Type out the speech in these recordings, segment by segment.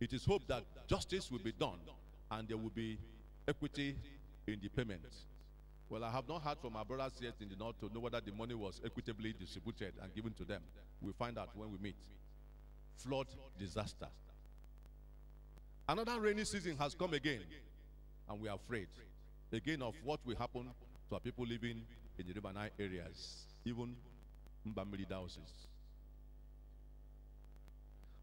It is hoped that justice will be done and there will be equity in the payment. Well, I have not heard from our brothers yet in the north to know whether the money was equitably distributed and given to them. We'll find out when we meet. Flood disaster. Another rainy season has come again, and we are afraid again of what will happen to our people living in the River Nile areas, even Mbamili houses.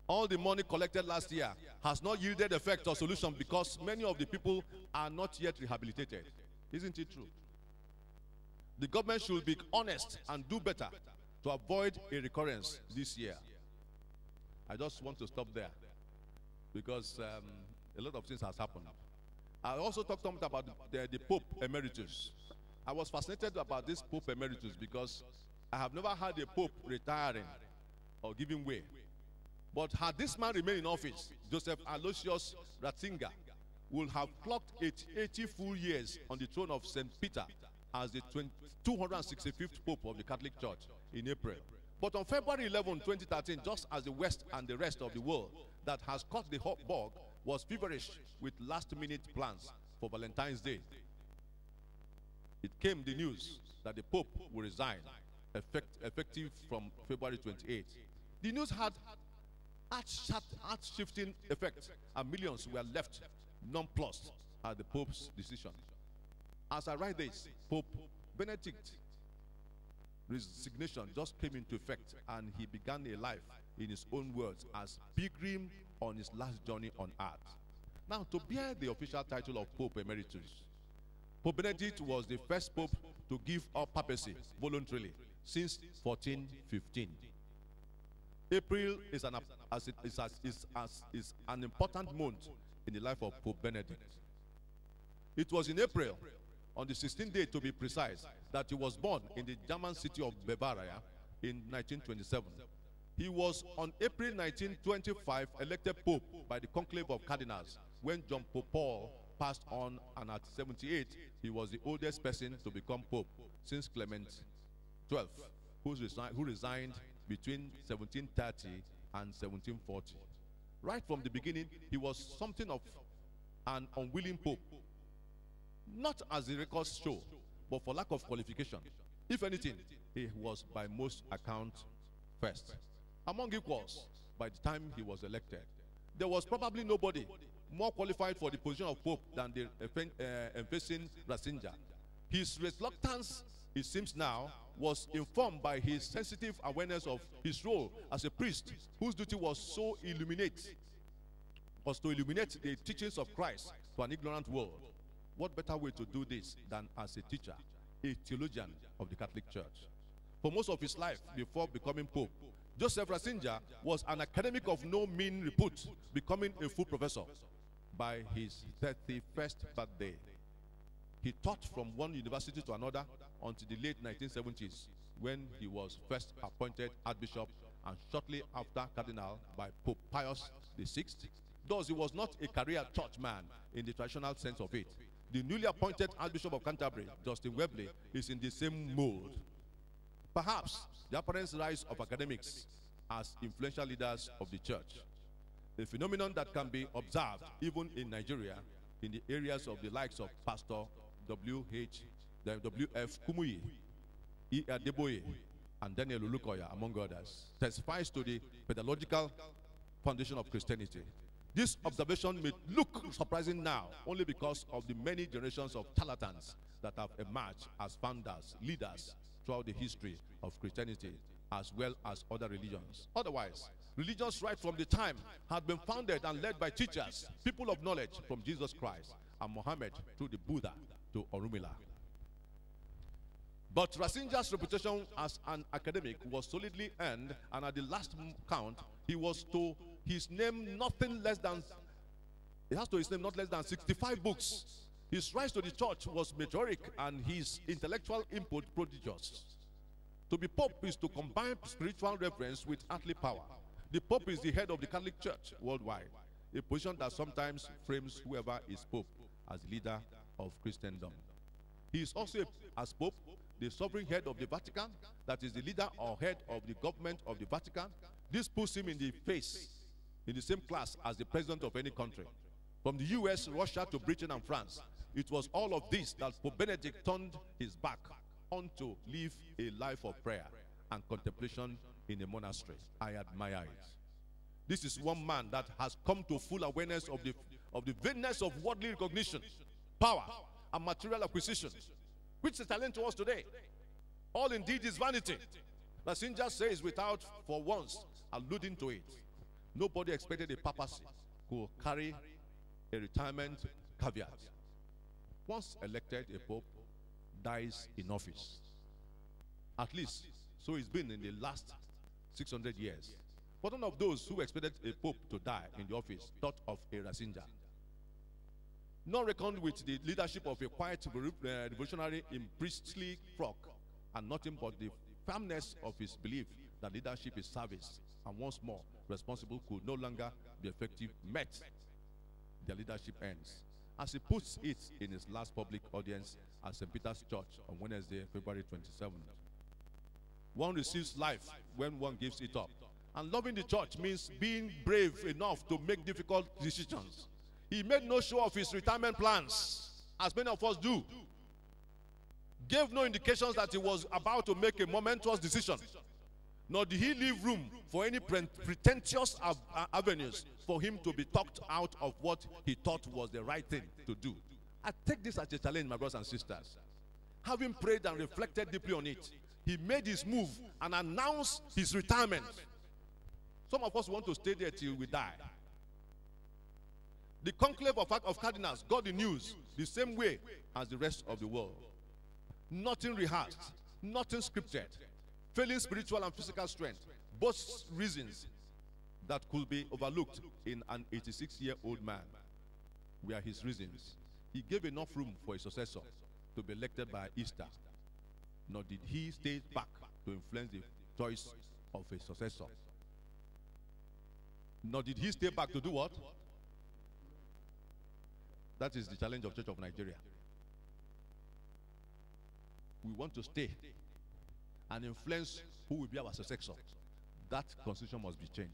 All the money collected last year has not yielded effect or solution because many of the people are not yet rehabilitated. Isn't it true? The government should be honest and do better to avoid a recurrence this year. I just want to stop there because a lot of things has happened. I also talked about the Pope Emeritus. I was fascinated about this Pope Emeritus because I have never had a Pope retiring or giving way. But had this man remained in office, Joseph Aloysius Ratzinger would have clocked 80 full years on the throne of St. Peter as the 265th Pope of the Catholic Church in April. But on February 11, 2013, just as the West and the rest of the world that has caught the hot bug was feverish with last-minute plans for Valentine's Day, it came the news that the Pope will resign, effective from February 28. The news had heart-shifting effect, and millions were left nonplussed at the Pope's decision. As I write this, Pope Benedict's resignation just came into effect, and he began a life, in his own words, as pilgrim on his last journey on earth. Now, to bear the official title of Pope Emeritus, Pope Benedict was the first Pope to give up papacy voluntarily since 1415. April is an important month in the life of Pope Benedict. It was in April, on the 16th day to be precise, that he was born in the German city of Bavaria in 1927. He was on April 1925 elected Pope by the conclave of cardinals when John Paul passed on, and at 78 he was the oldest person to become Pope since Clement XII, who resigned between 1730 and 1740. Right from the beginning, he was something of an unwilling Pope. Not as the records show, but for lack of qualification. If anything, he was by most accounts first. Among equals, by the time he was elected, there was probably nobody more qualified for the position of Pope than the emphasizing Ratzinger. His reluctance, it seems now, was informed by his sensitive awareness of his role as a priest, whose duty was to illuminate the teachings of Christ to an ignorant world. What better way to do this than as a teacher, a theologian of the Catholic Church? For most of his life before becoming Pope, Joseph Ratzinger was an academic of no mean repute, becoming a full professor by his 31st birthday. He taught from one university to another until the late 1970s, when he was first appointed Archbishop and shortly after Cardinal by Pope Pius VI. Thus, he was not a career churchman in the traditional sense of it. The newly appointed Archbishop of Canterbury, Justin Webley, is in the same mold. Perhaps the apparent rise of academics as influential leaders of the church, a phenomenon that can be observed even in Nigeria in the areas of the likes of Pastor W.F. Kumuyi, E. Adeboye, and Daniel Ulukoya, among others, testifies to the pedagogical foundation of Christianity. This observation may look surprising now only because of the many generations of charlatans that have emerged as founders, leaders throughout the history of Christianity, as well as other religions. Otherwise, religions right from the time had been founded and led by teachers, people of knowledge from Jesus Christ and Muhammad through the Buddha to Orunmila. But Ratzinger's reputation as an academic was solidly earned, and at the last count, he was to his name nothing less than, he has to his name not less than 65 books. His rise to the church was meteoric and his intellectual input prodigious. To be Pope is to combine spiritual reverence with earthly power. The Pope is the head of the Catholic Church worldwide, a position that sometimes frames whoever is Pope as leader of Christendom. He is also, as Pope, the sovereign head of the Vatican, that is the leader or head of the government of the Vatican. This puts him in the in the same class as the president of any country. From the US, Russia to Britain and France, it was all of this that Pope Benedict turned his back on to live a life of prayer and contemplation in a monastery. I admire it. This is one man that has come to full awareness of the vaidness of worldly recognition, power, and material acquisition, which is a challenge to us today. All indeed is vanity. The Sinja says without for once alluding to it. Nobody expected a papacy could carry a retirement caveat. Once elected, a pope dies in office. At least, so it's been in the last 600 years. But none of those who expected a pope to die in the office thought of a Rasinja. Not reckoned with the leadership of a quiet revolutionary in priestly frock, and nothing but the firmness of his belief that leadership is service, and once more, responsible could no longer be effective, met their leadership ends. As he puts it in his last public audience at St. Peter's Church on Wednesday, February 27th. One receives life when one gives it up. And loving the church means being brave enough to make difficult decisions. He made no show of his retirement plans, as many of us do. Gave no indications that he was about to make a momentous decision. Nor did he leave room for any pretentious avenues for him to be talked out of what he thought was the right thing to do. I take this as a challenge, my brothers and sisters. Having prayed and reflected deeply on it, he made his move and announced his retirement. Some of us want to stay there till we die. The conclave of cardinals got the news the same way as the rest of the world. Nothing rehearsed, nothing scripted. Failing spiritual and physical strength, both reasons that could be overlooked in an 86-year-old man were his reasons. He gave enough room for a successor to be elected by Easter, nor did he stay back to influence the choice of a successor. Nor did he stay back to do what? That is the challenge of Church of Nigeria. We want to stay and influence who will be our successor. That constitution must be changed.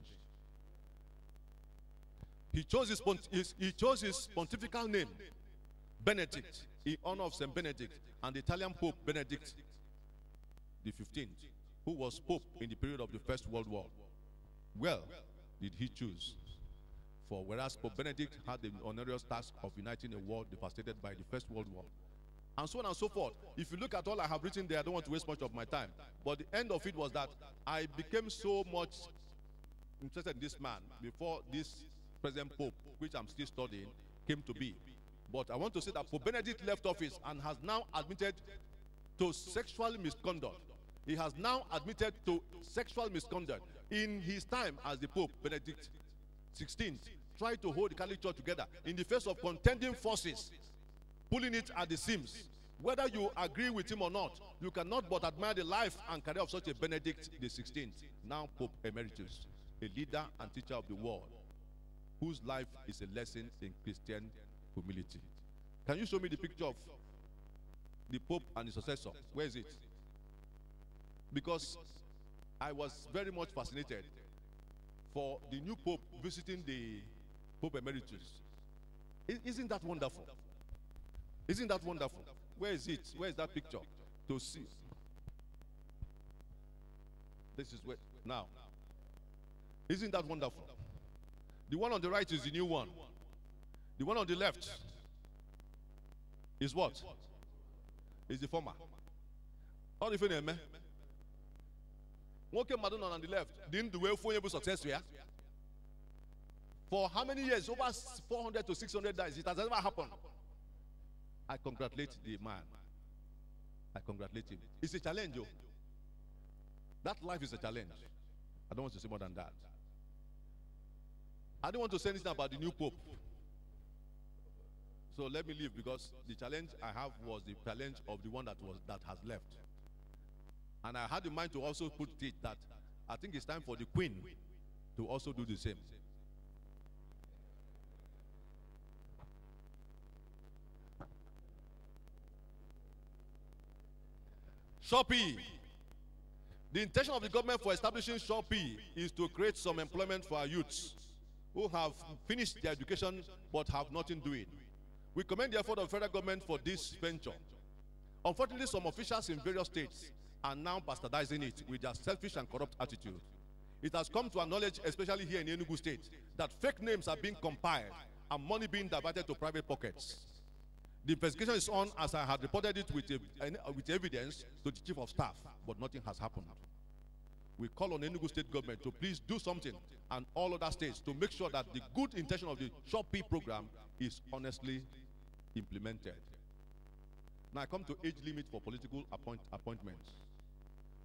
He chose his pontifical name, Benedict, in honor of Saint Benedict and the Italian Pope Benedict the 15th, who was Pope in the period of the First World War. Well, did he choose? For whereas Pope Benedict had the honorious task of uniting a world devastated by the First World War, and so on and so forth. If you look at all I have written there, I don't want to waste much of my time. But the end of it was that I became so much interested in this man before this present Pope, which I'm still studying, came to be. But I want to say that Pope Benedict left office and has now admitted to sexual misconduct. He has now admitted to sexual misconduct. In his time as the Pope, Benedict XVI tried to hold the Catholic Church together in the face of contending forces, pulling it at the seams. Whether you agree with him or not, you cannot but admire the life and career of such a Benedict XVI, now Pope Emeritus, a leader and teacher of the world, whose life is a lesson in Christian humility. Can you show me the picture of the Pope and his successor? Where is it? Because I was very much fascinated for the new Pope visiting the Pope Emeritus. Isn't that wonderful? Isn't that wonderful? Where is it? Where is that picture? To see. This is where, now. Isn't that wonderful? The one on the right is the new one. The one on the left is what? Is the former. How do you feel, man? One came Madonna on the left. Didn't the way for success here? For how many years? Over 400 to 600 days. It has never happened. I congratulate the man. I congratulate him. It's a challenge, yo. That life is a challenge. I don't want to say more than that. I don't want to say anything about the new Pope. So let me leave, because the challenge I have was the challenge of the one that has left. And I had in mind to also put it that I think it's time for the Queen to also do the same. Shopee. The intention of the government for establishing Shopee is to create some employment for our youths who have finished their education but have nothing doing. We commend the effort of the federal government for this venture. Unfortunately, some officials in various states are now bastardizing it with their selfish and corrupt attitude. It has come to our knowledge, especially here in Enugu State, that fake names are being compiled and money being diverted to private pockets. The investigation is on, as I had reported it with evidence to the Chief of Staff, but nothing has happened. We call on Enugu State government to please do something, and all other states, to make sure that the good intention of the Shopee program is honestly implemented. Now I come to age limit for political appointments.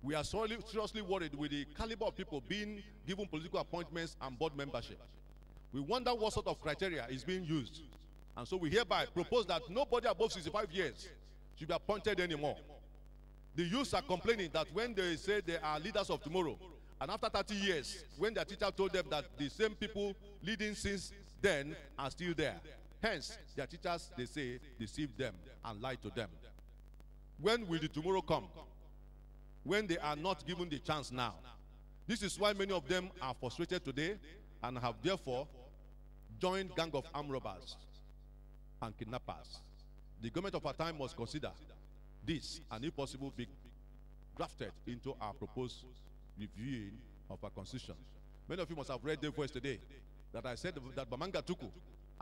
We are seriously worried with the caliber of people being given political appointments and board membership. We wonder what sort of criteria is being used. And so we hereby propose that nobody above 65 years should be appointed anymore. The youths are complaining that when they say they are leaders of tomorrow, and after 30 years, when their teacher told them that the same people leading since then are still there. Hence, their teachers, they say, deceived them and lied to them. When will the tomorrow come? When they are not given the chance now. This is why many of them are frustrated today and have therefore joined gang of armed robbers and kidnappers. The government of our time must consider this, and if possible, be grafted into our proposed reviewing of our constitution. Many of you must have read the voice today that I said that Bamanga Tuku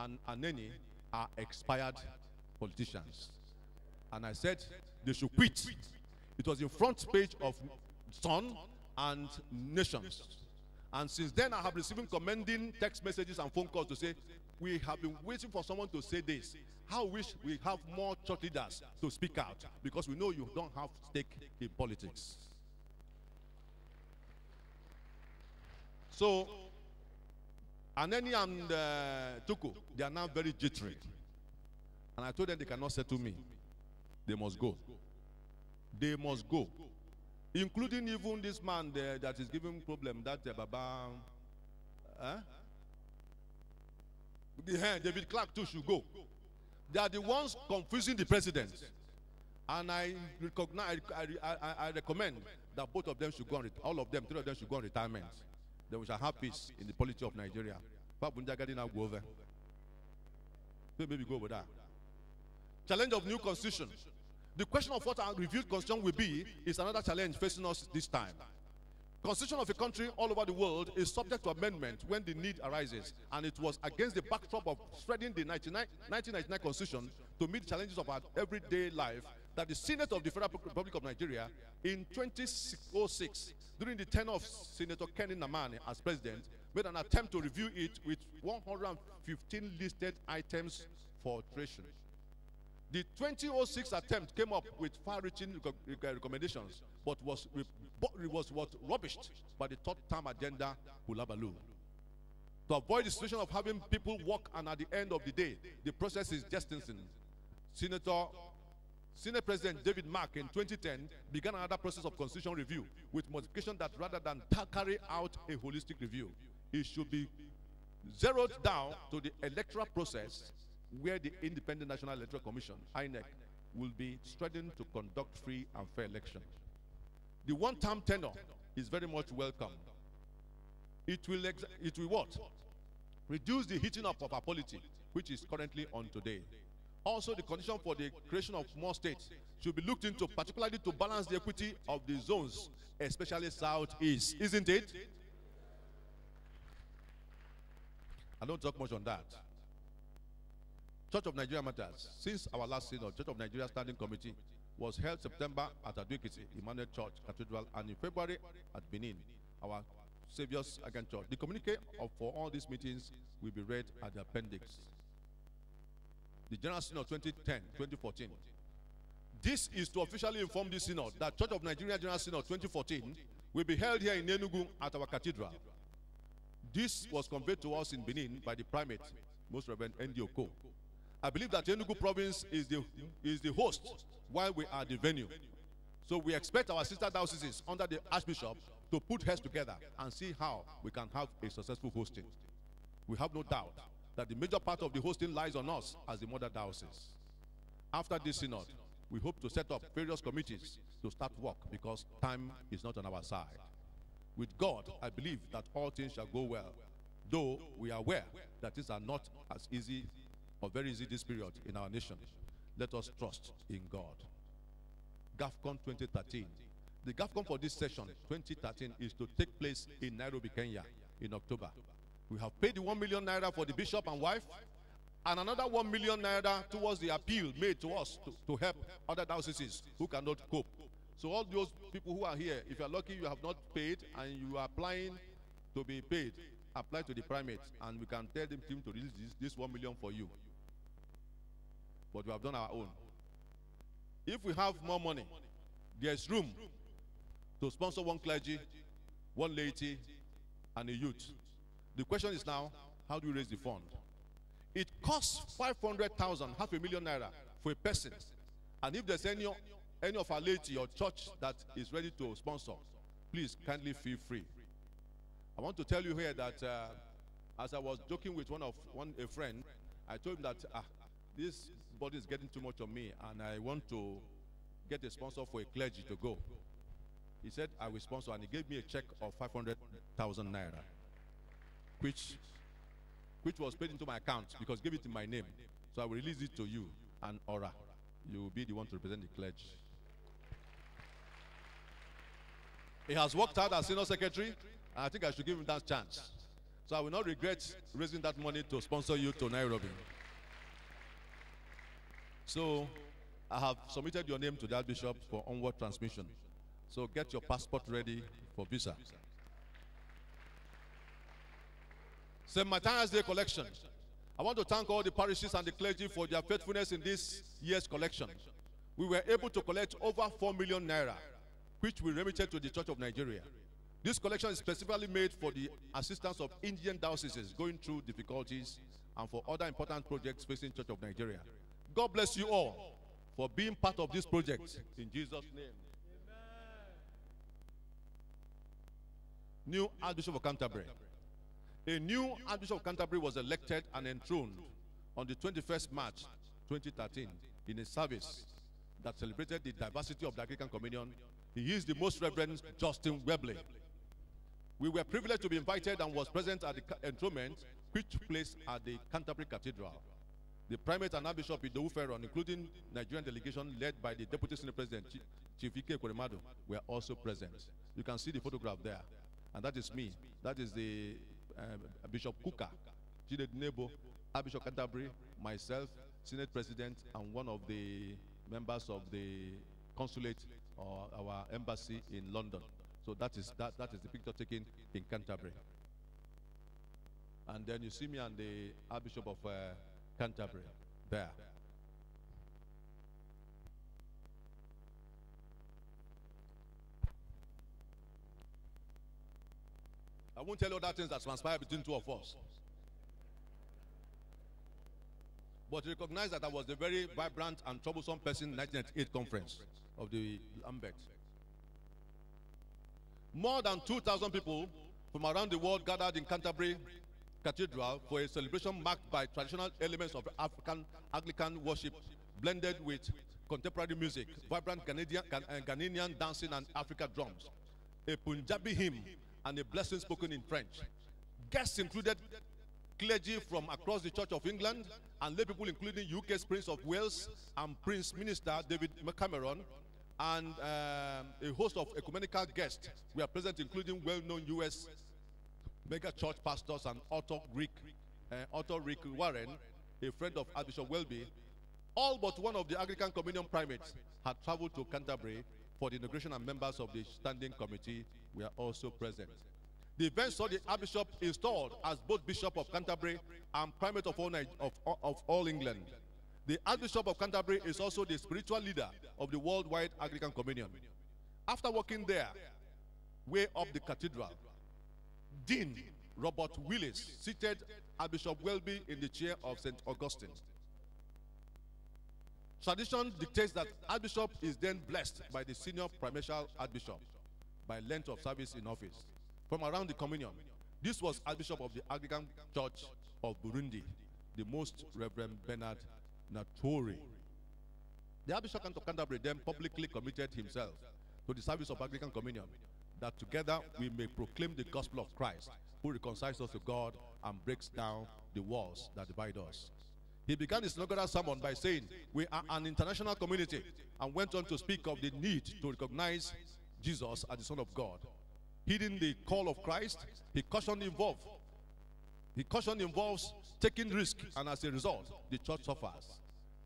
and Aneni are expired politicians. And I said they should quit. It was in front page of Sun and Nations. And since then, I have received commending text messages and phone calls to say, we have been waiting for someone to say this. How wish we have more church leaders to speak out, because we know you don't have stake in politics. So, Aneni and Tuku, they are now very jittery. And I told them they cannot settle me. They must go. They must go. Including even this man there that is giving problem, that Baba. David Clark too should go. They are the ones confusing the president. And I recommend that both of them should go on, all of them, three of them should go on retirement. Then we shall have peace in the polity of Nigeria. Now go over. Maybe go over that. Challenge of new constitution. The question of what our reviewed constitution will be is another challenge facing us this time. Constitution of a country all over the world is subject to amendment when the need arises, and it was against the backdrop of spreading the 1999 Constitution to meet challenges of our everyday life that the Senate of the Federal Republic of Nigeria in 2006, during the tenure of Senator Kenny Namani as president, made an attempt to review it with 115 listed items for alteration. The 2006 attempt came up with far-reaching recommendations, but was rubbished by the third-term agenda Hulabaloo. To avoid the situation of having people work, and at the end of the day, the process is jettisoning. Senate President David Mark in 2010 began another process of constitutional review with modification that rather than carry out a holistic review, it should be zeroed down to the electoral process, where the Independent National Electoral Commission, INEC, will be striving to conduct free and fair elections. The one-term tenure is very much welcome. It will what? Reduce the heating up of our polity, which is currently on today. Also, the condition for the creation of more states should be looked into, particularly to balance the equity of the zones, especially Southeast, isn't it? I don't talk much on that. Church of Nigeria matters. Since our last synod, Church of Nigeria Standing Committee was held September at Aduekiti, Emmanuel Church Cathedral, and in February at Benin, our Savior's Again Church. The communique for all these meetings will be read at the appendix. The General Synod 2010-2014. This is to officially inform the Synod that Church of Nigeria General Synod 2014 will be held here in Enugu at our cathedral. This was conveyed to us in Benin by the primate, Most Reverend Ndi Oko. I believe that Enugu province is the host while we are the venue. So we expect our sister dioceses under the Archbishop to put heads together and see how we can have a successful hosting. We have no doubt that the major part of the hosting lies on us as the mother diocese. After this synod, we hope to set up various committees to start work, because time is not on our side. With God, I believe that all things shall go well. Though we are aware that things are not as easy or very easy this period in our nation, let us trust in God. GAFCON 2013. The GAFCON for this session, 2013, is to take place in Nairobi, Kenya, in October. We have paid the 1 million naira for the bishop and wife, and another 1 million naira towards the appeal made to us to help other dioceses who cannot cope. So all those people who are here, if you are lucky you have not paid and you are applying to be paid, apply to the primate and we can tell them to release this 1 million for you. But we have done our own. If we have more money, there is room to sponsor one clergy, one laity, and a youth. The question is now, how do we raise the fund? It costs 500,000, half a million naira for a person. And if there's any of our laity or church that is ready to sponsor, please kindly feel free. I want to tell you here that as I was joking with a friend, I told him that this body is getting too much on me and I want to get a sponsor for a clergy to go. He said, I will sponsor, and he gave me a check of 500,000 naira, which was paid into my account because he gave it in my name. So I will release it to you and Ora. You will be the one to represent the clergy. He has worked hard as senior secretary, and I think I should give him that chance. So I will not regret raising that money to sponsor you to Nairobi. So I have submitted your name to the Archbishop for onward transmission. So get your passport ready for visa. St. Martin's Day collection. I want to thank all the parishes and the clergy for their faithfulness in this year's collection. We were able to collect over 4 million naira, which we remitted to the Church of Nigeria. This collection is specifically made for the assistance of Indian dioceses going through difficulties and for other important projects facing Church of Nigeria. God bless you all for being part of this project. In Jesus' name. Amen. New Archbishop of Canterbury. A new Archbishop of Canterbury was elected and enthroned on the 21st March 2013 in a service that celebrated the diversity of the Anglican Communion. He is the Most Reverend Justin Webley. We were privileged to be invited and was present at the enthronement, which took place at the Canterbury Cathedral. The primate and Archbishop Idowu Ferron, including Nigerian delegation led by the Deputy Senate President, Chief Ike Ekweremadu, were also present. You can see the photograph there. And that is me. That is the Bishop Kuka, Jide Nebo, Archbishop Canterbury, myself, Senate President, and one of the members of the consulate or our embassy in London. So that is the picture taken in Canterbury. And then you see me and the Archbishop of Canterbury there. I won't tell you other things that transpired between two of us. But recognize that I was a very vibrant and troublesome person in the 1998 conference of the Lambert. More than 2,000 people from around the world gathered in Canterbury Cathedral for a celebration marked by traditional elements of African Anglican worship blended with contemporary music, vibrant Ghanaian dancing and African drums, a Punjabi hymn, and a blessing spoken in French. Guests included clergy from across the Church of England and lay people including UK's Prince of Wales and Prince Minister David Cameron, and a host of ecumenical guests were present, including well-known US mega church pastors and author Rick Warren, a friend of Archbishop Welby. All but one of the Anglican Communion primates had traveled to Canterbury for the inauguration, and members of the standing committee were also present. The event saw the Archbishop installed as both Bishop of Canterbury and Primate of all England. The Archbishop of Canterbury is also the spiritual leader of the worldwide Anglican Communion. After walking there, way up the cathedral, Dean Robert Willis seated Archbishop Welby in the chair of St. Augustine. Tradition dictates that Archbishop is then blessed by the senior primatial Archbishop by length of service in office. From around the communion, this was Archbishop of the Anglican Church of Burundi, the Most Reverend Bernard Natori. The Archbishop of Canterbury then publicly committed himself to the service of Anglican Communion, that together we may proclaim the gospel of Christ who reconciles us to God and breaks down the walls that divide us. He began his inaugural sermon by saying, we are an international community, and went on to speak of the need to recognize Jesus as the Son of God. Heeding the call of Christ, his caution involves taking risk, and as a result, the church suffers.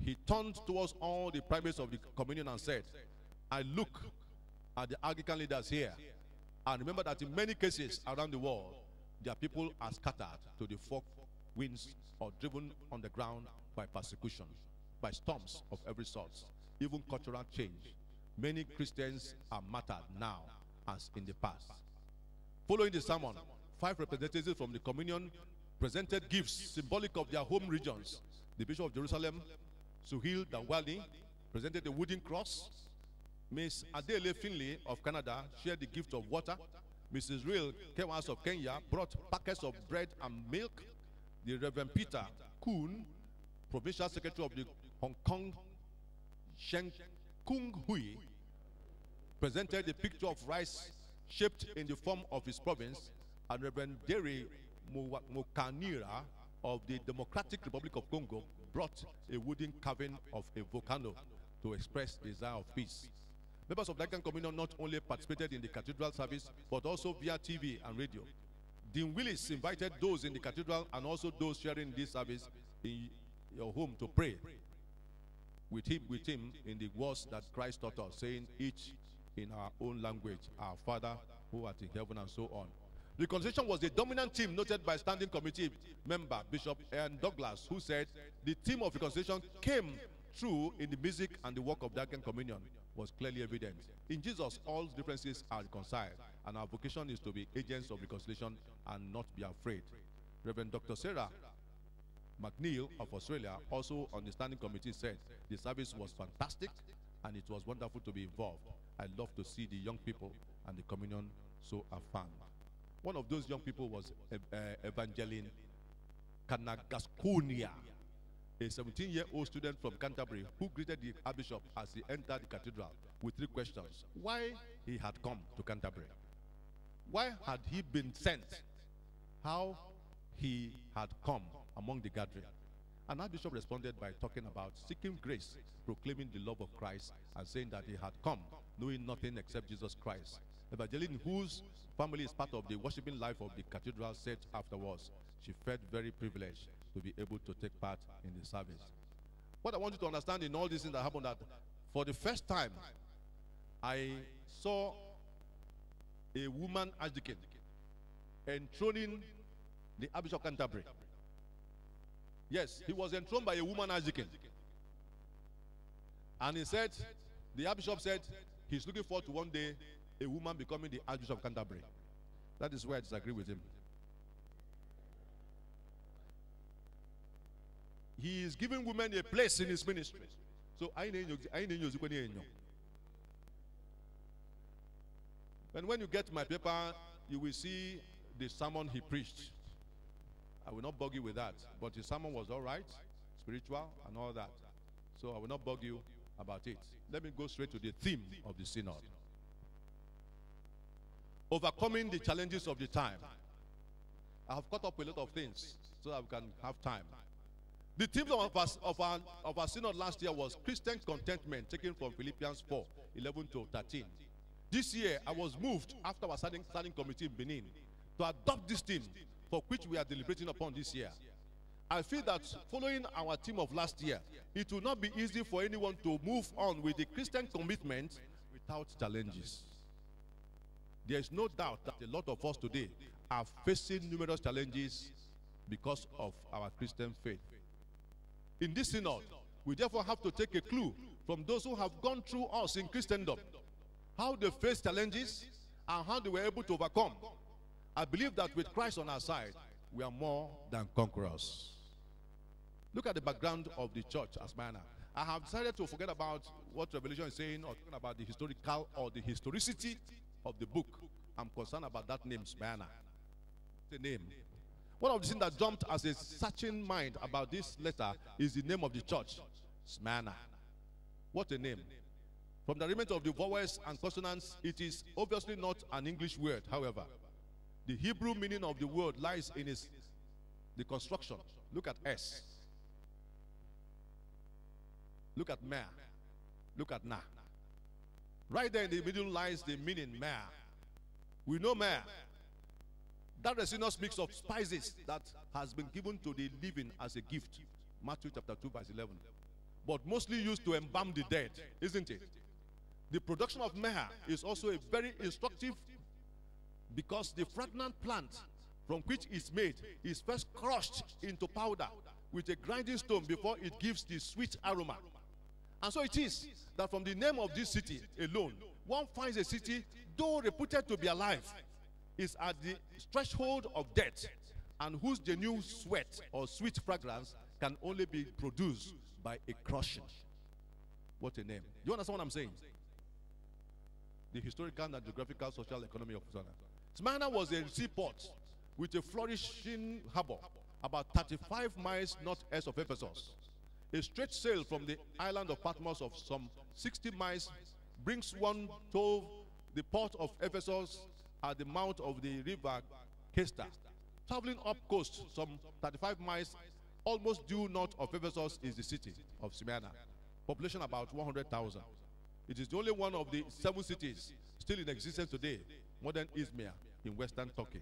He turned towards all the primates of the communion and said, I look at the Anglican leaders here, and remember that in many cases around the world, their people are scattered to the four winds or driven on the ground by persecution, by storms of every sort, even cultural change. Many Christians are martyred now as in the past. Following the sermon, 5 representatives from the communion presented gifts symbolic of their home regions. The Bishop of Jerusalem, Suhil Dawali, presented a wooden cross. Miss Adele Finley of Canada shared the gift of water. Mrs. Real Kewas of Kenya brought packets of bread and milk. The Reverend Peter Kuhn, Provincial Secretary of the Hong Kong Sheng Kung Hui, presented a picture of rice shaped in the form of his province. And Reverend Derry Mukanira of the Democratic Republic of Congo brought a wooden carving of a volcano to express desire of peace. Members of the Anglican Communion not only participated in the cathedral service, but also via TV and radio. Dean Willis invited those in the cathedral and also those sharing this service in your home to pray with him in the words that Christ taught us, saying each in our own language, our Father who art in heaven, and so on. Reconciliation was the dominant theme noted by Standing Committee member Bishop Ian Douglas, who said the theme of reconciliation came through in the music, and the work of the Anglican Communion was clearly evident. In Jesus, all differences are reconciled, and our vocation is to be agents of reconciliation and not be afraid. Reverend Dr. Sarah McNeil of Australia, also on the Standing Committee, said the service was fantastic and it was wonderful to be involved. I love to see the young people and the communion so affirmed. One of those young people was Evangeline Kanagasconia, a 17-year-old student from Canterbury, who greeted the Archbishop as he entered the cathedral with 3 questions. Why he had come to Canterbury? Why had he been sent? How he had come among the gathering? And Archbishop responded by talking about seeking grace, proclaiming the love of Christ, and saying that he had come knowing nothing except Jesus Christ. Evangeline, whose family is part of the worshiping life of the cathedral, said afterwards she felt very privileged to be able to take part in the service. What I want you to understand in all these things that happened, that for the first time I saw a woman archdeacon enthroning the Archbishop of Canterbury. Yes, he was enthroned by a woman archdeacon. And he said, the Archbishop said, he's looking forward to one day a woman becoming the Archbishop of Canterbury. That is why I disagree with him. He is giving women a place in his ministry. So and when you get my paper, you will see the sermon he preached. I will not bug you with that, but his sermon was all right, spiritual and all that. So I will not bug you about it. Let me go straight to the theme of the synod. Overcoming the challenges of the time. I have caught up with a lot of things so that we can have time. The theme of our synod last year was Christian contentment, taken from Philippians 4:11-13. This year, I was moved after our standing committee in Benin to adopt this theme, for which we are deliberating upon this year. I feel that following our theme of last year, it will not be easy for anyone to move on with the Christian commitment without challenges. There is no doubt that a lot of us today are facing numerous challenges because of our Christian faith. In this synod, we therefore have to take a clue from those who have gone through us in Christendom, how they faced challenges and how they were able to overcome. I believe that with Christ on our side, we are more than conquerors. Look at the background of the church as Smyrna. I have decided to forget about what Revelation is saying or talking about the historical or the historicity of the book. I'm concerned about that name, Smyrna. The name. One of the things that jumped as a searching mind about this letter is the name of the church, Smyrna. What a name. From the arrangement of the vowels and consonants, it is obviously not an English word, however. The Hebrew meaning of the word lies in the construction. Look at S. Look at Mer. Look at Na. Right there in the middle lies the meaning Mer. We know Mer. That resinous mix of spices that has been given to the living as a gift. Matthew chapter 2 verse 11. But mostly used to embalm the dead, isn't it? The production of Mer is also a very instructive, because the fragrant plant from which it's made is first crushed into powder with a grinding stone before it gives the sweet aroma. And so it is that from the name of this city alone, one finds a city, though reputed to be alive, is at the threshold of death, and whose genuine sweat or sweet fragrance can only be produced by a crushing. What a name. You understand what I'm saying? The historical and geographical social economy of Smyrna. Smyrna was a seaport with a flourishing harbor about 35 miles northeast of Ephesus. A straight sail from the island of Patmos of some 60 miles brings one to the port of Ephesus at the mouth of the river Kesta. Traveling up coast some 35 miles, almost due north of Ephesus, is the city of Smyrna. Population about 100,000. It is the only one of the 7 cities still in existence today, modern Izmir in western Turkey.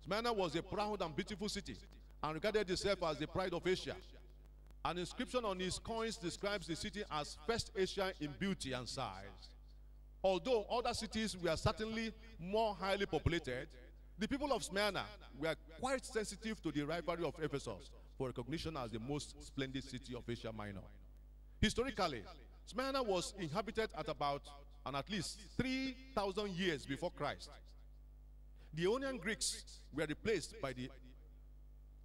Smyrna was a proud and beautiful city and regarded itself as the pride of Asia. An inscription on its coins describes the city as first Asia in beauty and size. Although other cities were certainly more highly populated, the people of Smyrna were quite sensitive to the rivalry of Ephesus for recognition as the most splendid city of Asia Minor. Historically, Smyrna was inhabited at least 3,000 years before Christ. The Ionian Greeks were replaced by the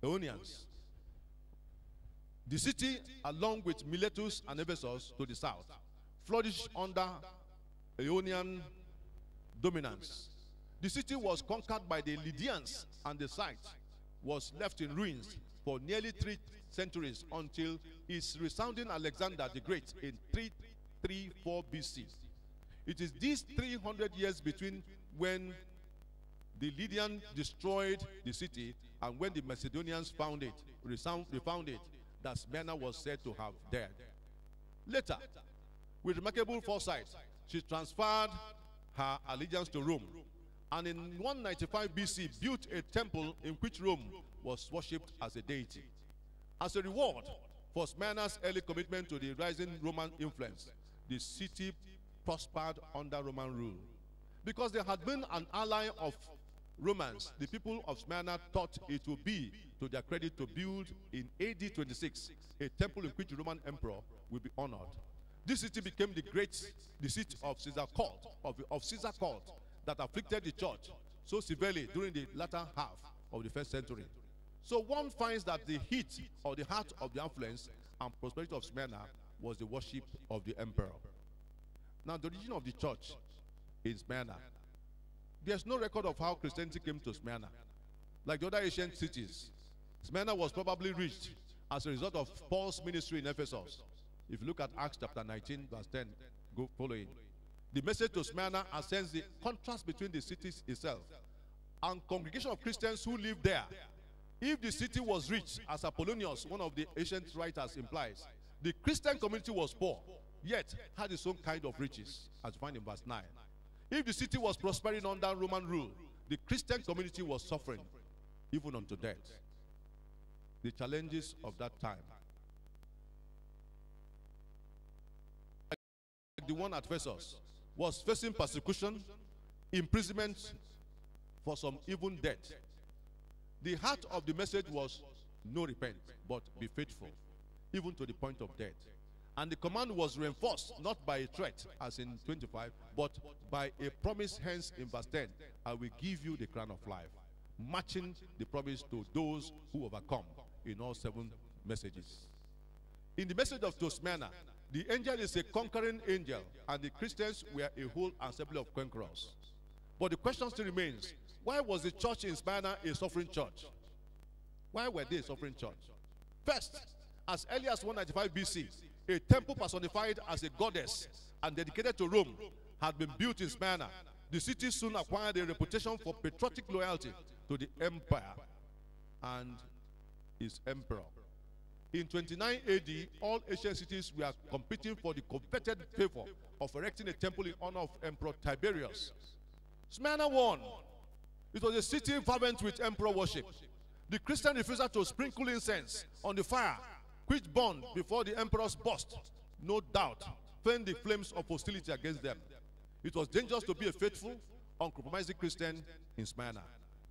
Ionians. The city, along with Miletus and Ephesus to the south, flourished under Ionian dominance. The city was conquered by the Lydians, and the site was left in ruins for nearly 3 centuries until its resounding Alexander the Great in 334 BC. It is these 300 years between when the Lydians destroyed the city and when the Macedonians found it, refound it, that Smyrna was said to have died. Later, with remarkable foresight, she transferred her allegiance to Rome, and in 195 BC built a temple in which Rome was worshipped as a deity. As a reward for Smyrna's early commitment to the rising Roman influence, the city prospered under Roman rule. Because there had been an ally of Romans, the people of Smyrna thought it would be to their credit to build in AD 26 a temple in which the Roman emperor will be honored. This city became the seat of Caesar cult, of Caesar cult that afflicted the church so severely during the latter half of the 1st century. So one finds that the heat or the heart of the influence and prosperity of Smyrna was the worship of the emperor. Now, the origin of the church in Smyrna. There's no record of how Christianity came to Smyrna. Like the other ancient cities, Smyrna was probably reached as a result of Paul's ministry in Ephesus. If you look at Acts chapter 19, verse 10, go following. The message to Smyrna ascends the contrast between the cities itself and congregation of Christians who lived there. If the city was rich, as Apollonius, one of the ancient writers, implies, the Christian community was poor, yet had its own kind of riches, as found in verse 9. If the city was prospering under Roman rule, the Christian community was suffering, even unto death. The challenges of that time. Like the one at Ephesus was facing persecution, imprisonment, for some even death. The heart of the message was no repent, but be faithful, even to the point of death. And the command was reinforced not by a threat, as in 25, but by a promise, hence in verse 10, I will give you the crown of life, matching the promise to those who overcome in all 7 messages. In the message of Smyrna, the angel is a conquering angel, and the Christians were a whole assembly of conquerors. But the question still remains, why was the church in Smyrna a suffering church? Why were they a suffering church? First, as early as 195 BC, a temple personified as a goddess and dedicated to Rome had been built in Smyrna. The city soon acquired a reputation for patriotic loyalty to the empire and its emperor. In 29 AD, all Asian cities were competing for the coveted favor of erecting a temple in honor of Emperor Tiberius. Smyrna won. It was a city fervent with emperor worship. The Christian refusal to sprinkle incense on the fire, which burned before the emperor's bust, no doubt, fanned the flames of hostility against them. It was dangerous to be a faithful, uncompromising Christian in Smyrna.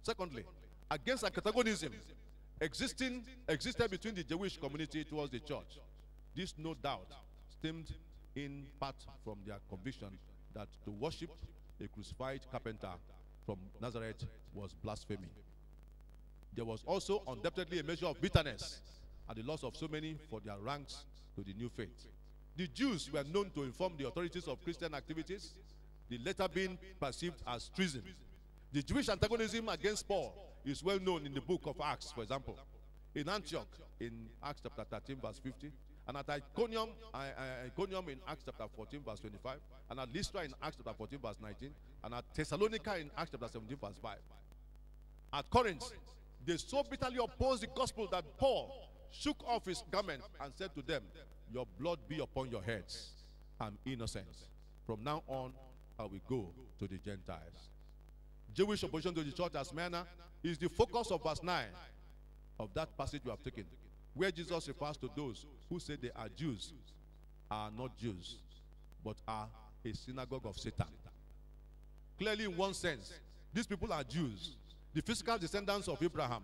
Secondly, against antagonism existed between the Jewish community towards the church. This, no doubt, stemmed in part from their conviction that to worship a crucified carpenter from Nazareth was blasphemy. There was also undoubtedly a measure of bitterness at the loss of so many for their ranks to the new faith. The Jews were known to inform the authorities of Christian activities, the latter being perceived as treason. The Jewish antagonism against Paul is well known in the book of Acts, for example. In Antioch, in Acts chapter 13, verse 50, and at Iconium in Acts chapter 14, verse 25, and at Lystra in Acts chapter 14, verse 19, and at Thessalonica in Acts chapter 17, verse 5. At Corinth, they so bitterly opposed the gospel that Paul shook off his garment and said to them, "Your blood be upon your heads. I'm innocent. From now on, I will go to the Gentiles." Jewish opposition to the church at Smyrna is the focus of verse 9 of that passage we have taken, where Jesus refers to those who say they are Jews, are not Jews, but are a synagogue of Satan. Clearly, in one sense, these people are Jews, the physical descendants of Abraham,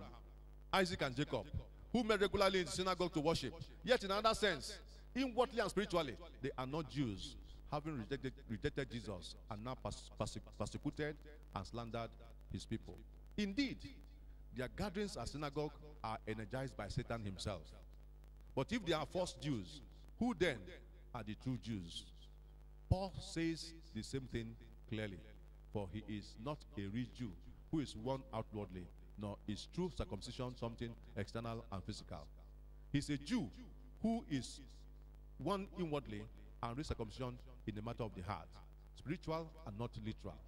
Isaac, and Jacob, who met regularly in the synagogue to worship. Yet, in another sense, inwardly and spiritually, they are not Jews, having rejected Jesus and now persecuted and slandered his people. Indeed, their gatherings at synagogue are energized by Satan himself. But if they are false Jews, who then are the true Jews? Paul says the same thing clearly. For he is not a real Jew who is one outwardly, nor is true circumcision something external and physical. He's a Jew who is one inwardly and real circumcision in the matter of the heart, spiritual and not literal.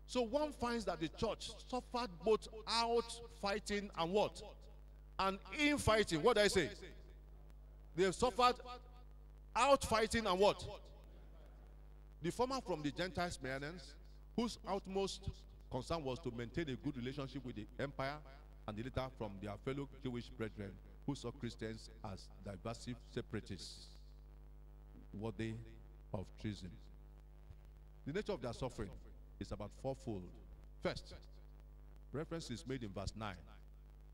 So one finds that the church suffered both out fighting and what? And in fighting. What do I say? They have suffered out fighting and what? The former from the Gentile Smyrnans, whose utmost concern was to maintain a good relationship with the empire, and the latter from their fellow Jewish brethren, who saw Christians as divisive separatists, worthy of treason. The nature of their suffering is about fourfold. First, reference is made in verse 9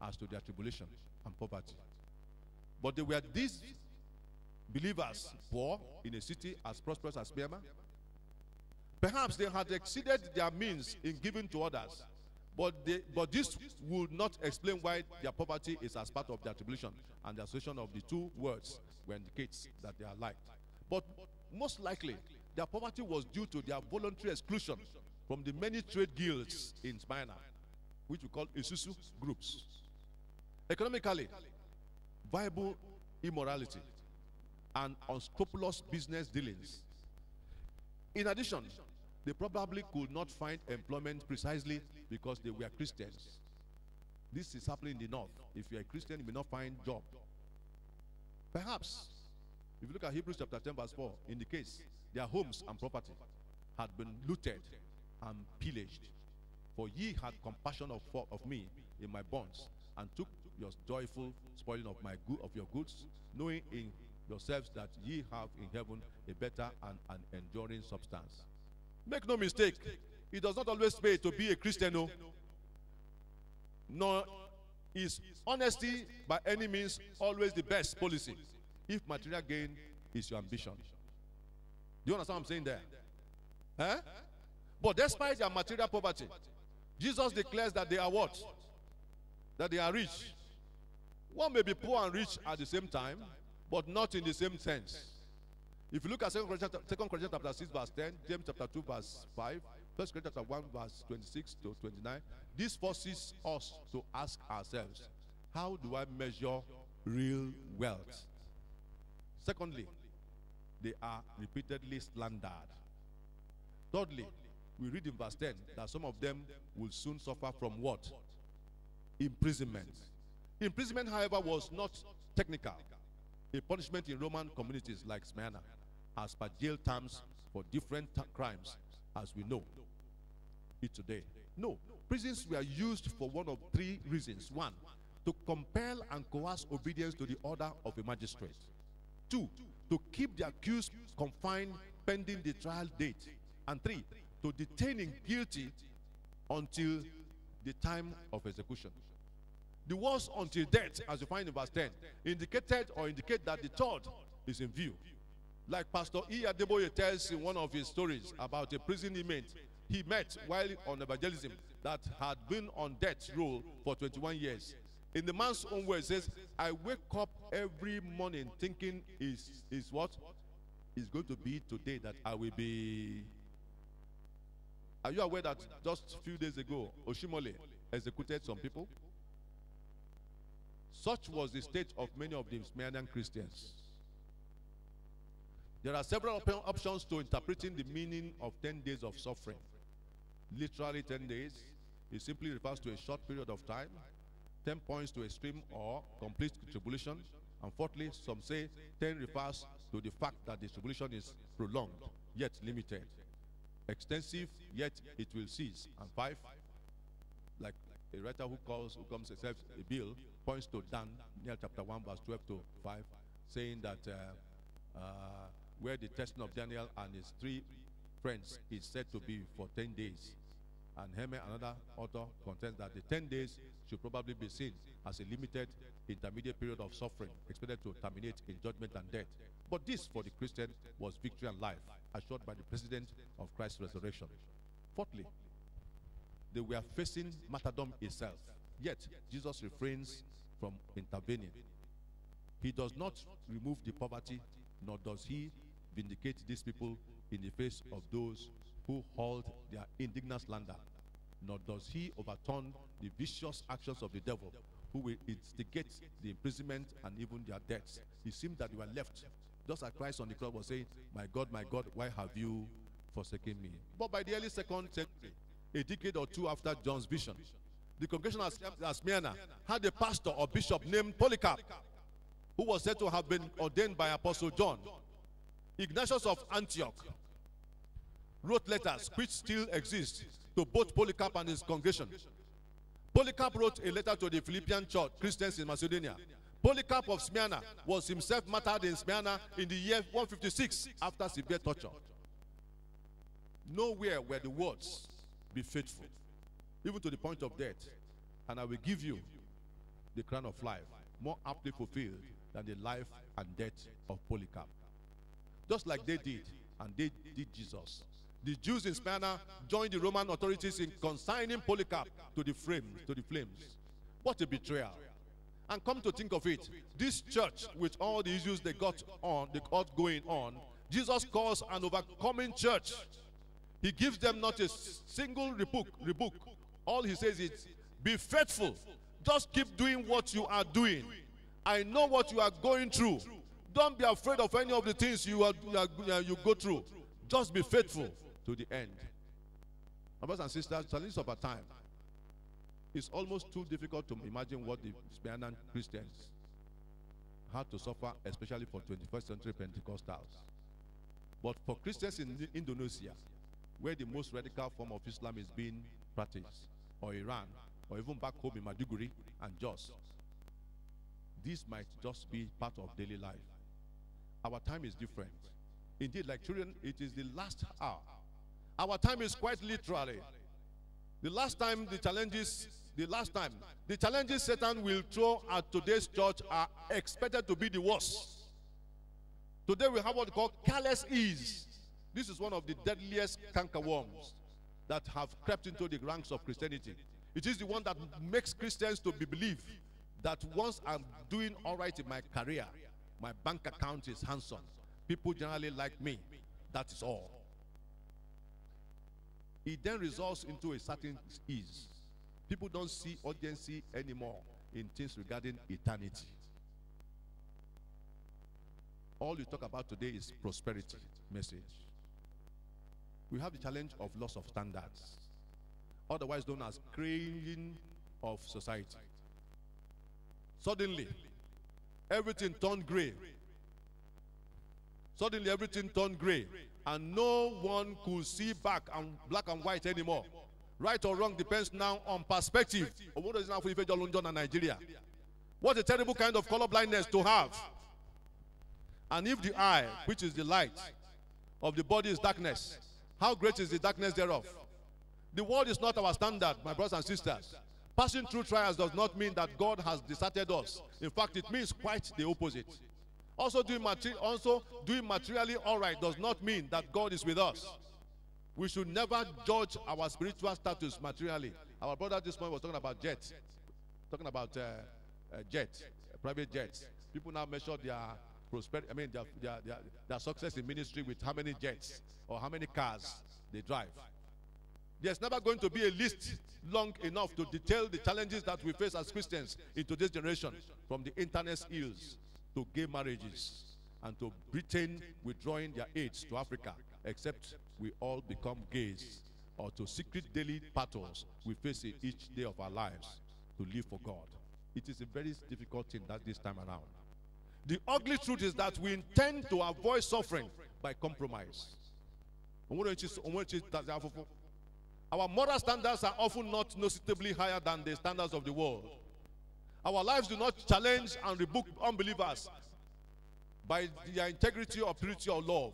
as to their tribulation and poverty. But they were these believers poor in a city as prosperous as Smyrna? Perhaps they had exceeded their means in giving to others, but this would not explain why their poverty is as part of their tribulation, and the association of the two words will indicates that they are like. But most likely, their poverty was due to their voluntary exclusion from the many trade guilds in Smyrna, which we call Isusu groups. Economically, viable immorality and unscrupulous business dealings. In addition, they probably could not find employment precisely because they were Christians. This is happening in the north. If you're a Christian, you may not find a job. Perhaps, if you look at Hebrews chapter 10 verse 4, indicates their homes and property had been looted and pillaged. For ye had compassion of me in my bonds, and took your joyful spoiling of your goods, knowing in yourselves that ye have in heaven a better and an enduring substance. Make no mistake, it does not always pay to be a Christian, no. Nor is honesty by any means always the best policy if material gain is your ambition. Do you understand what I'm saying there? Eh? But despite their material poverty, Jesus declares that they are what? That they are rich. One may be poor and rich at the same time, but not in the same sense. If you look at 2 Corinthians chapter 6 verse 10, James chapter 2 verse 5, 1 Corinthians chapter 1 verse 26 to 29, this forces us to ask ourselves, how do I measure real wealth? Secondly, they are repeatedly slandered. Thirdly, we read in verse 10 that some of them will soon suffer from what? Imprisonment. Imprisonment, however, was not technical. A punishment in Roman communities like Smyrna, as per jail terms for different crimes, as we know it today. No, prisons were used for one of three reasons. One, to compel and coerce obedience to the order of a magistrate. Two, to keep the accused confined pending the trial date. And three, to detain him guilty until the time of execution. The words "until death," as you find in verse 10, indicate that the third is in view. Like Pastor E. Adeboye tells in one of his stories about a prison inmate he met while on evangelism that had been on death row for 21 years. In the man's own words, says, "I wake up every morning thinking is what is going to be today that I will be." Are you aware that just a few days ago, Oshimole executed some people? Such was the state of many of the Smyrna Christians. There are several options to interpreting the meaning of 10 days of suffering. Literally 10 days. It simply refers to a short period of time. 10 points to extreme or complete tribulation. And fourthly, some say 10 refers to the fact that the tribulation is prolonged, yet limited. Extensive, yet it will cease. And 5, like a writer who comes himself a bill, points to Daniel chapter 1 verse 12 to 5, saying that where the testing of Daniel and his 3 friends is said to be for 10 days. And Heme, another author, contends that the 10 days should probably be seen as a limited intermediate period of suffering expected to terminate in judgment and death. But this, for the Christian, was victory and life, assured by the precedent of Christ's resurrection. Fourthly, they were facing martyrdom itself. Yet, Jesus refrains from intervening. He does not remove the poverty, nor does he vindicate these people in the face of those who hold their indignant slander, nor does he overturn the vicious actions of the devil, who will instigate the imprisonment and even their deaths. It seemed that they were left, just as Christ on the cross was saying, my God, why have you forsaken me?" But by the early 2nd century, a decade or two after John's vision, the congregation at Smyrna had a pastor or bishop named Polycarp, who was said to have been ordained by Apostle John. Ignatius of Antioch wrote letters which still exist to both Polycarp and his congregation. Polycarp wrote a letter to the Philippian church, Christians in Macedonia. Polycarp of Smyrna was himself martyred in Smyrna in the year 156 after severe torture. Nowhere were the words, "Be faithful," even to the point of death, "and I will give you the crown of life," more aptly fulfilled than the life and death of Polycarp. Just like they did, and they did Jesus. The Jews in Smyrna joined the Roman authorities in consigning Polycarp to the flames. What a betrayal. And come to think of it, this church, with all the issues they got going on, Jesus calls an overcoming church. He gives them not a single rebuke. All he says is, "Be faithful. Just keep doing what you are doing. I know what you are going through. Don't be afraid of any of the things you go through. Just be faithful to the end." My brothers and sisters, challenges of our time. It's almost too difficult to imagine what the Smyrna Christians had to suffer, especially for 21st century Pentecostals. But for Christians in Indonesia, where the most radical form of Islam is being practiced, or Iran, or even back home in Maiduguri and Jos, this might just be part of daily life. Our time is different. Indeed, like children, it is the last hour. Our time is quite literally the challenges Satan will throw at today's church are expected to be the worst. Today we have what we call careless ease. This is one of the deadliest cankerworms that have crept into the ranks of Christianity. It is the one that makes Christians to believe that once I'm doing all right in my career, my bank account is handsome, people generally like me, that is all. It then results into a certain ease. People don't see urgency anymore in things regarding eternity. All you talk about today is prosperity message. We have the challenge of loss of standards, otherwise known as craving of society. Suddenly, everything turned gray. Suddenly, everything turned gray, and no one could see black and white anymore. Right or wrong depends now on perspective. Nigeria. What a terrible kind of color blindness to have. And if the eye, which is the light of the body, is darkness, how great is the darkness thereof? The world is not our standard, my brothers and sisters. Passing through trials does not mean that God has deserted us. In fact, it means quite the opposite. Also doing materially all right does not mean that God is with us. We should never judge our spiritual status materially. Our brother this morning was talking about jets, talking about private jets. People now measure their prosperity, their success in ministry with how many jets or how many cars they drive. There's never going to be a list long enough to detail the challenges that we face as Christians in today's generation, from the internet ills to gay marriages and to Britain withdrawing their aids to Africa, except we all become gays, or to secret daily battles we face in each day of our lives to live for God. It is a very difficult thing that this time around. The ugly truth is that we intend to avoid suffering by compromise. Our moral standards are often not noticeably higher than the standards of the world. Our lives do not challenge and rebuke unbelievers by their integrity or purity or love.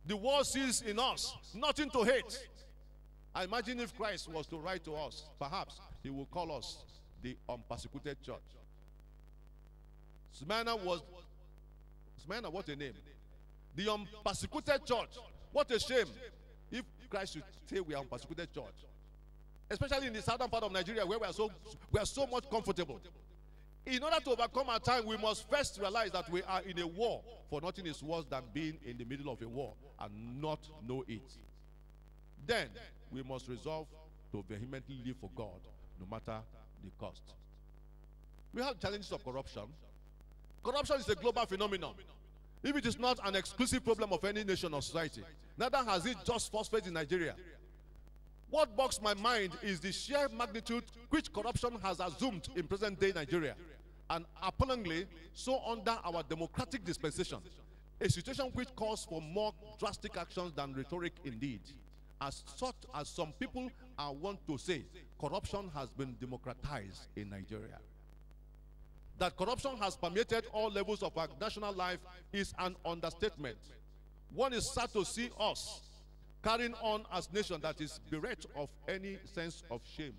The world sees in us nothing to hate. I imagine if Christ was to write to us, perhaps he would call us the unpersecuted church. Smyrna, what a name. The unpersecuted church. What a shame if Christ should say we are unpersecuted church. Especially in the southern part of Nigeria, where we are so much comfortable. In order to overcome our time, we must first realize that we are in a war, for nothing is worse than being in the middle of a war and not know it. Then we must resolve to vehemently live for God, no matter the cost. We have challenges of corruption. Corruption is a global phenomenon. If it is not an exclusive problem of any nation or society, neither has it just first in Nigeria. What bogs my mind is the sheer magnitude which corruption has assumed in present-day Nigeria, and appallingly so under our democratic dispensation, a situation which calls for more drastic actions than rhetoric indeed. As some people are wont to say, corruption has been democratized in Nigeria. That corruption has permeated all levels of our national life is an understatement. One is sad to see us carrying on as a nation that is bereft of any sense of shame.